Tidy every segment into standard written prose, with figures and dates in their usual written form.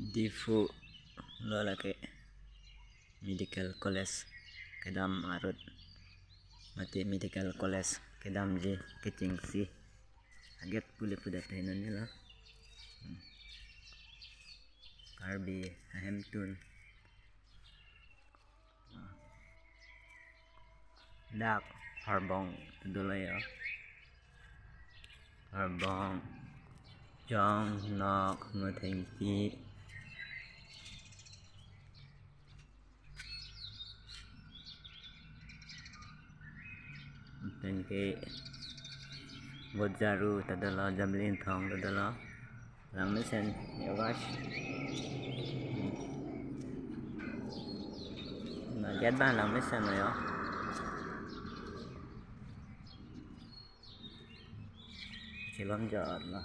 Difu lalaki medical college kedam arut mati medical college kedam je kecingsi aget pule puda tenan nila karbi hemtun dak harbong dulaya harbong jong nok ngathing pi dan ke Bojaru tadala Jamlin thong tadala Lamisen Yogash na get ban Lamisen yo Chilom jod la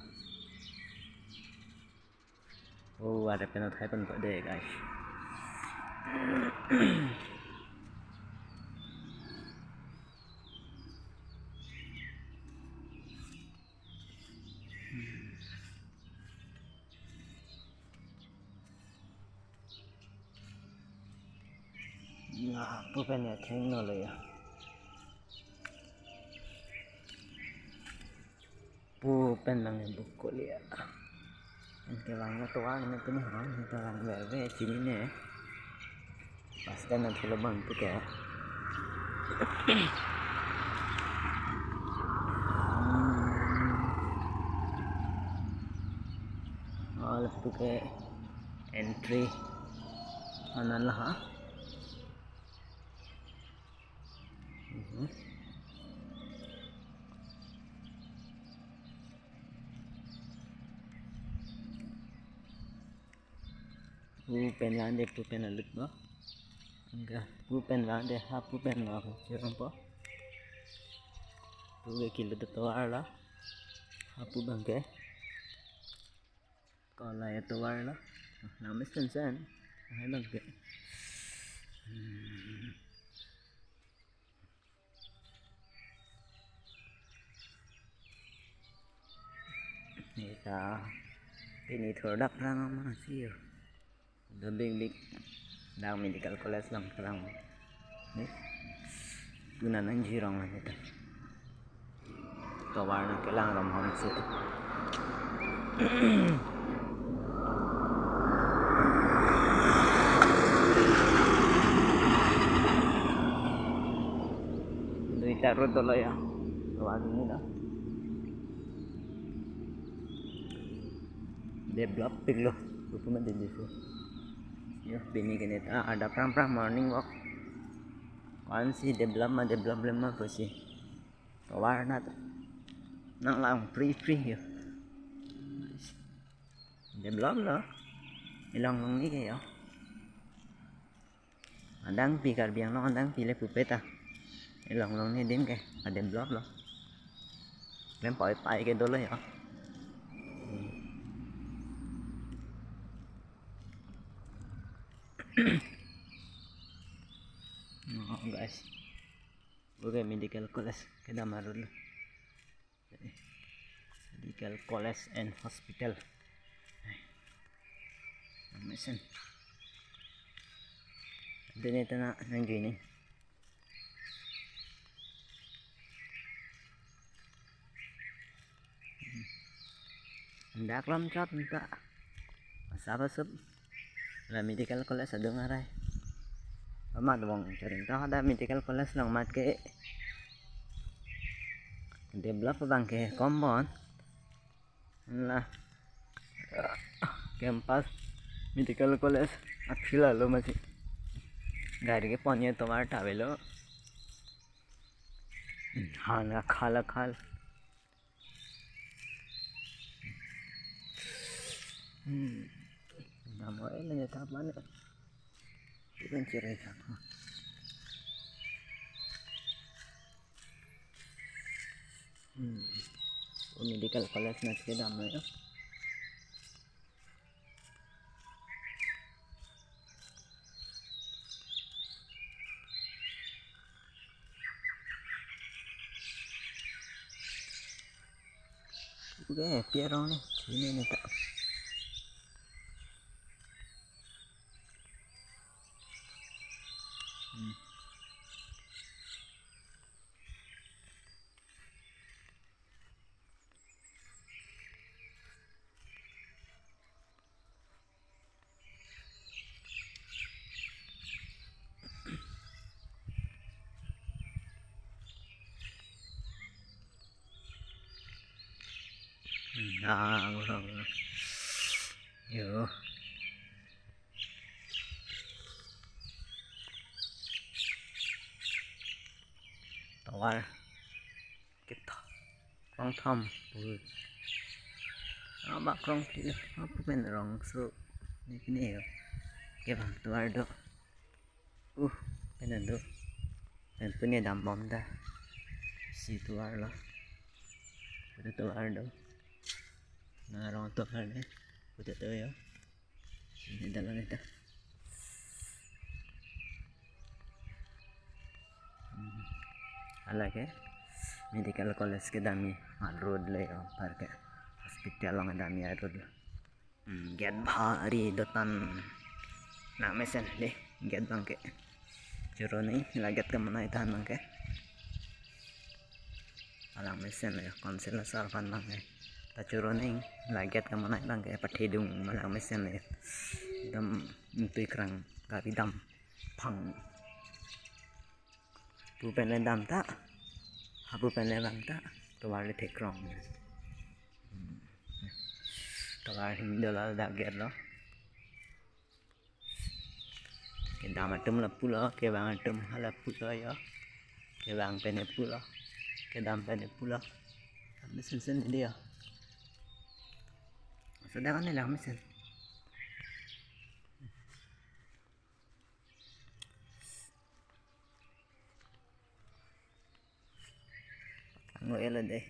oh ada penat hai pen pada guys nah pu pen ya thing no le ya pu pen lang buku le cái lang to ang na to ha ta lang ve ve chini ne pasta na thula bang tu ke all tu ke entry anan lah ha pen lande pu pen alut ba enggak pu pen lande ha pu pen la chiram pa pu ke kilo to arla ha pu bang ke còn lại to arla na misten sen hai bang ke Nita ini produk lang masih the big dalam medical college lang kerang ni guna nang jirong lah kita tawar na kelang ram hom se duita rod dolo ya tawar ni na develop piglo rupanya di situ ya bini ganita ada pram morning walk kan si develop lama pasti warna nang lang free ya develop lo ilang long ni kayo andang pikar biang lo andang pile pupeta ilang long ni din kay develop lo lem poi pai ke dolo ya oh guys bukan medical college kita marul medical college and hospital mesin din ito na nang gini ndak lam chat nta asapa sub la medical college ada ngarai mat wong cerita ada medical college lang mat ke develop bang ke kombon lah campus medical college akhila lo masih गाड़ी के पानी तुम्हारा टावेलो हाँ ना खाल नामोए लगे था माने bukan cerai sama medical college na ke dam ya oke piarong ni sini ni tak Yo. Tawar kita rong thom bak rong kilo apa men rong so ni yo ke bang tuar do penan do pen punya dam bom da si tuar lo udah tuar do na rong tuar ne udah to yo ini dalam itu अलग है medical college के दामी रोड ले पार के hospital lung दामी road gate भारी दोतान नामे से ले गेट बंग के चुरो नहीं लागत का मना इतान बंग के अलग में से ले काउंसिल साल पान बंग के चुरो नहीं लागत का मना बंग के पट्टी दूं अलग में से ले दम तुई करंग काफी दम फंग bukan dam tak bukan dam tak tuar le thek rong tuar hindola da ger lo ke dam atum la pula ke bang atum hala pula ya ke bang pene pula ke dam pene pula mesin dia sudah kan lah mesin ngồi lên đây